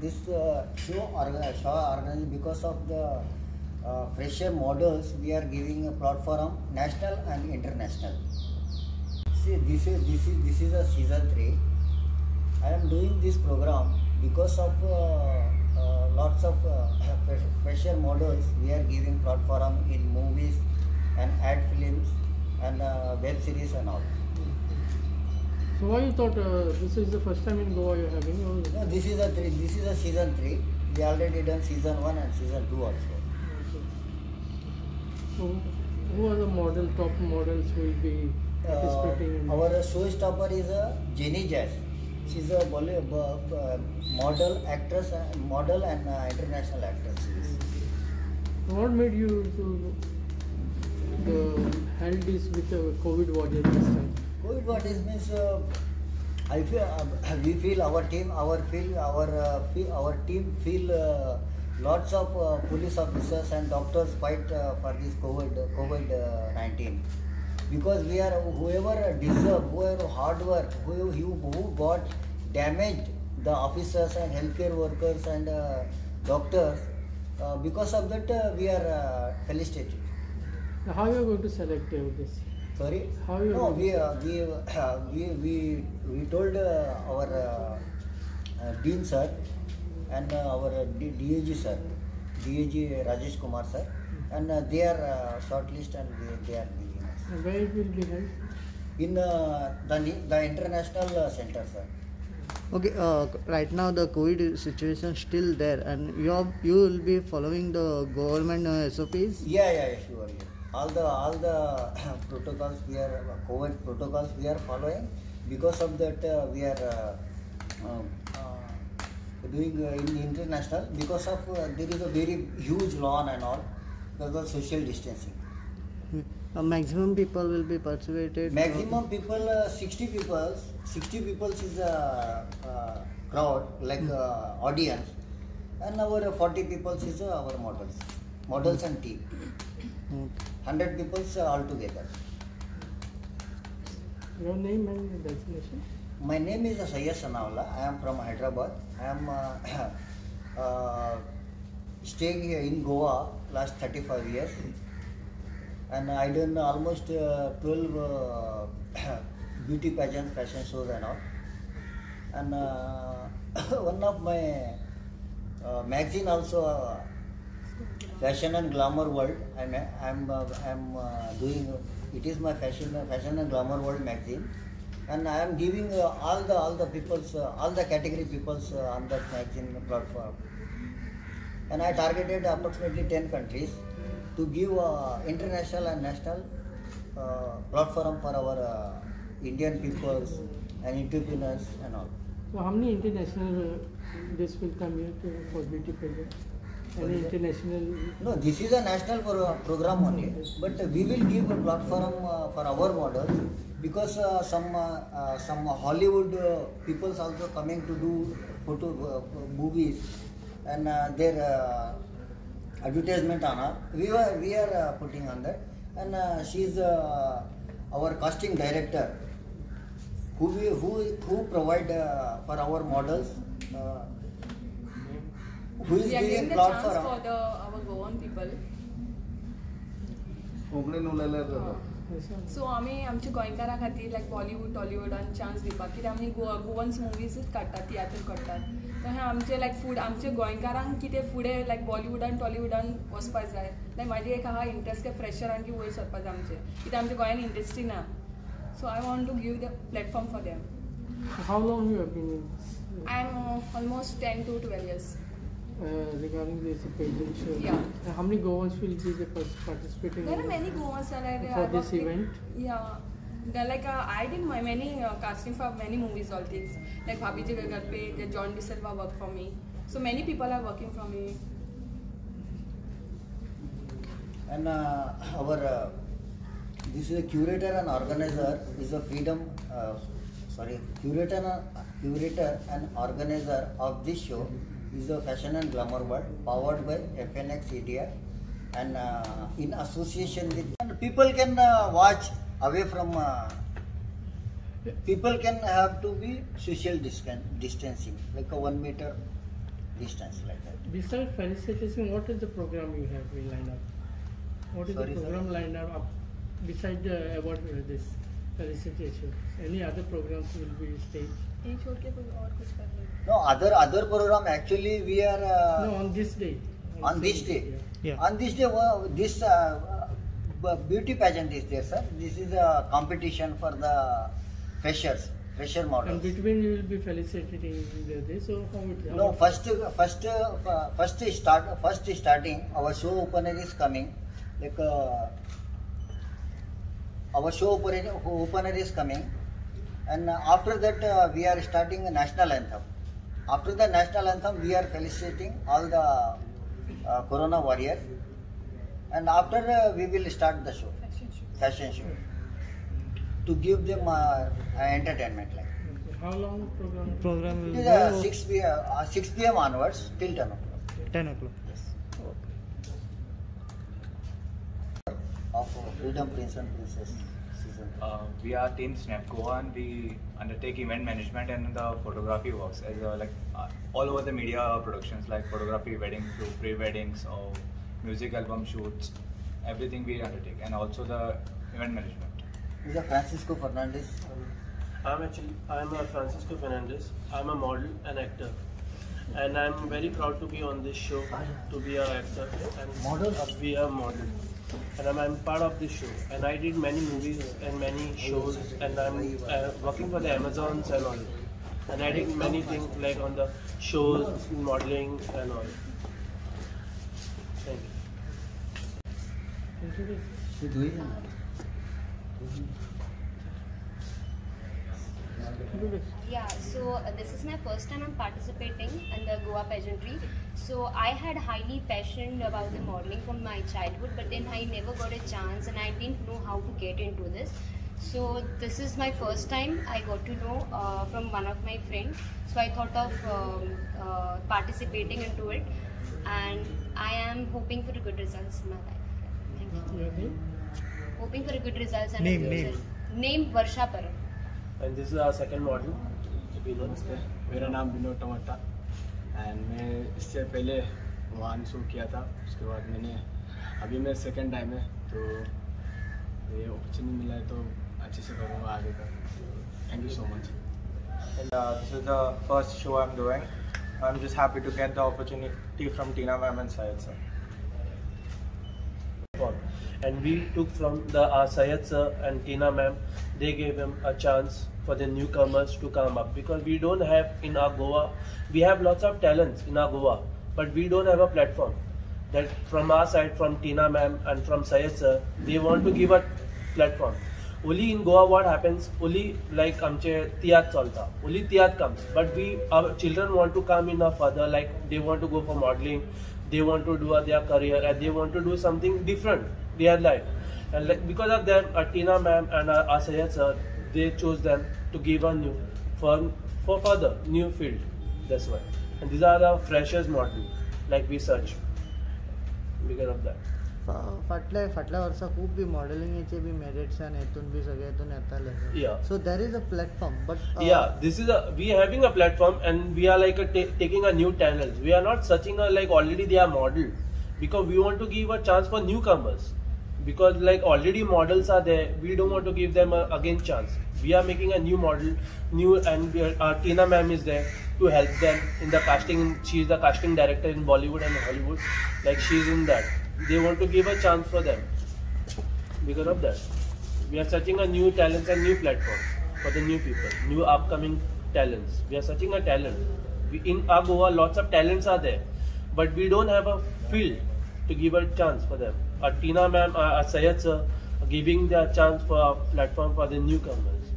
this show organized because of the fresher models. We are giving a platform national and international. See, this is a season 3. I am doing this program because of lots of fresher models. We are giving platform in movies and ad films and web series and all. So why you thought this is the first time in Goa you're having? Or? No, this is a season 3. We already done season 1 and season 2 also. Okay. So who are the top models who will be participating in our showstopper is Jenny Jazz. She's a model, actress, model and international actress. What made you to held this with the COVID warrior this time? COVID warriors means I feel we feel our team feel lots of police officers and doctors fight for this COVID-19. Because we are whoever deserve, whoever hard work, who got damaged, the officers and healthcare workers and doctors. Because of that, we are felicitated. How you are going to select this? Sorry. How you? No, we told our Dean sir and our DAG sir, DAG Rajesh Kumar sir, and they are shortlist and they are. Where it will be held? In the international center, sir. Okay, right now the COVID situation still there, and you will be following the government SOPs. Yeah, sure. Yeah. All the protocols COVID protocols we are following. Because of that, we are doing in international. Because of there is a very huge lawn and all. Because of social distancing. Maximum people will be participated. Maximum people, 60 people. 60 people is a crowd, like audience, and our 40 people is our models and team. 100 people all together. Your name and designation? My name is Sayyid Sanawala. I am from Hyderabad. I am staying here in Goa last 35 years. And I done almost 12 beauty pageants, fashion shows and all. And one of my magazine also, Fashion and Glamour World. I'm doing. It is my Fashion and Glamour World magazine, and I am giving all the people's all the category people's on that magazine platform. And I targeted approximately 10 countries to give international and national platform for our Indian peoples and entrepreneurs and all. So how many international this will come here for beauty pageant? Any international? No, this is a national program only. But we will give a platform for our models because some Hollywood peoples also coming to do photo movies and their advertisement on her. We are putting on that, and she is our casting director who provide for our models. Who is giving platform for our Goan people. So आम्ही आमच्या गोंयकारां खातीर लायक Bollywood टॉलिवूडान chance दिवपाक कित्याक आमी Goans मुवीजूच काडटात तियात्र करतात तशें आमचे लायक फूड आमच्या गोंयकारांक कितें फुडें लायक बॉलिवूडान टॉलिवूडान वचपाक जाय लायक म्हाजी एक आहा इंट्रस्ट के फ्रेशरांक की वयर सरपाक जाय आमचें कित्याक आमच्या गोंयान इंडस्ट्री ना so I want to give the platform for them. How long you have been in this? I am almost 10 to 12 years. Regarding this pageant show, yeah. How many Goans will be the first participating? There are many Goans for this event. Yeah, like I did many casting for many movies, all things like Bhabhi Ji Ghar Pe, John De Silva worked for me. So many people are working for me. And our this is a curator and organizer is a curator and organizer of this show is a Fashion and Glamour World powered by FNX India and in association with and people can watch away from people can have to be social distancing, like a 1 meter distance, like that. Besides felicitation, what is the program you have lined up? What is Sorry, the program lined up besides the award this felicitation? Any other programs will be staged? ये छोड़ के कोई और कुछ कर रहे हैं? No, other program actually we are No, on this day. on this day. Yeah. On this day, this beauty pageant is there, sir. This is a competition for the fresher And models. between you will be felicitating this. So how it? No, first starting, our show opener is coming. Like our show opener is coming, and after that we are starting a national anthem. After the national anthem, we are felicitating all the Corona warriors, and after we will start the show, fashion show, to give them entertainment. Like Okay. How long program? Program it will is go 6 p.m. onwards till 10 o'clock. 10 o'clock. Of Freedom Prince and Princess season. We are Team Snapco and we undertake event management and the photography works as all over the media productions like photography, wedding, pre-weddings or music album shoots, everything we undertake, and also the event management. This is Francisco Fernandez. I'm Francisco Fernandez. I'm a model and actor, and I'm very proud to be on this show, to be an actor and Model? be a model. And I'm part of this show. And I did many movies and many shows, and I'm working for the Amazons and all. And I did many things like on the shows, modeling and all. Thank you. Introduce. Introduce. Yeah, so this is my first time I'm participating in the Goa pageantry. So I had highly passion about the modeling from my childhood, but then I never got a chance and I didn't know how to get into this. So this is my first time I got to know from one of my friends. So I thought of participating into it, and I am hoping for the good results in my life. Thank you. Your name? Hoping for a good results and Name, a future. Name Varsha Param. And this is our second model. नमस्ते, मेरा नाम विनोद टमाटा and मैं इससे पहले one show किया था, उसके बाद मैंने अभी मेरा सेकंड टाइम है, तो ये अपॉर्चुनिटी मिला है तो अच्छे से करूँगा आगे का. Thank you so much. And this is the first show I'm doing. I'm just happy to get the opportunity from Tina ma'am and Syed sir. And we took from the Syed sir and Tina ma'am. They gave him a chance for the newcomers to come up, because we don't have in our Goa, we have lots of talents in our Goa, but we don't have a platform. That from our side, from Tina ma'am and from Syed sir, they want to give a platform. Only in Goa what happens, only like amche tiyat chalta, only tiyat comes, but our children want to come in a further, like they want to go for modeling, they want to do their career, and they want to do something different their life. And like, because of them, Tina ma'am and Syed sir, they chose them to give a new for further new field. That's why. And these are the freshers model, like we search because of that. फाटल्या वर्सा खूप B मॉडेलिंगचे B merits आणि हेतून B सगळे हेतून येताले. Yeah. So there is a platform, but Yeah, this is we are having a platform, and we are like taking a new talents. We are not searching like already they are model, because we want to give a chance for newcomers, because like already models are there, we don't want to give them again chance. We are making a new model, and Tina ma'am is there to help them in the casting. She is the casting director in Bollywood and Hollywood, like she is in that. They want to give a chance for them. Because of that, we are searching a new talents and new platform for the new people, new upcoming talents. We are searching a talent. In our Goa, lots of talents are there, but we don't have a field to give a chance for them. Tina ma'am, Syed sir, giving the chance for a platform for the newcomers.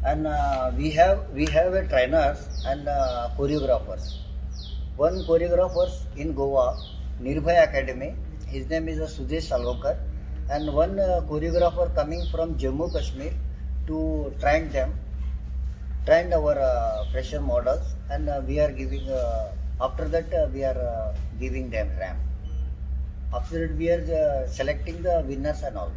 And we have a trainers and choreographers. One choreographer in Goa, Nirbhay Academy. His name is Sudesh Salgaonkar, and one choreographer coming from Jammu Kashmir to train our fresher models, and we are giving. After that, we are giving them ramp. After that, we are selecting the winners and all.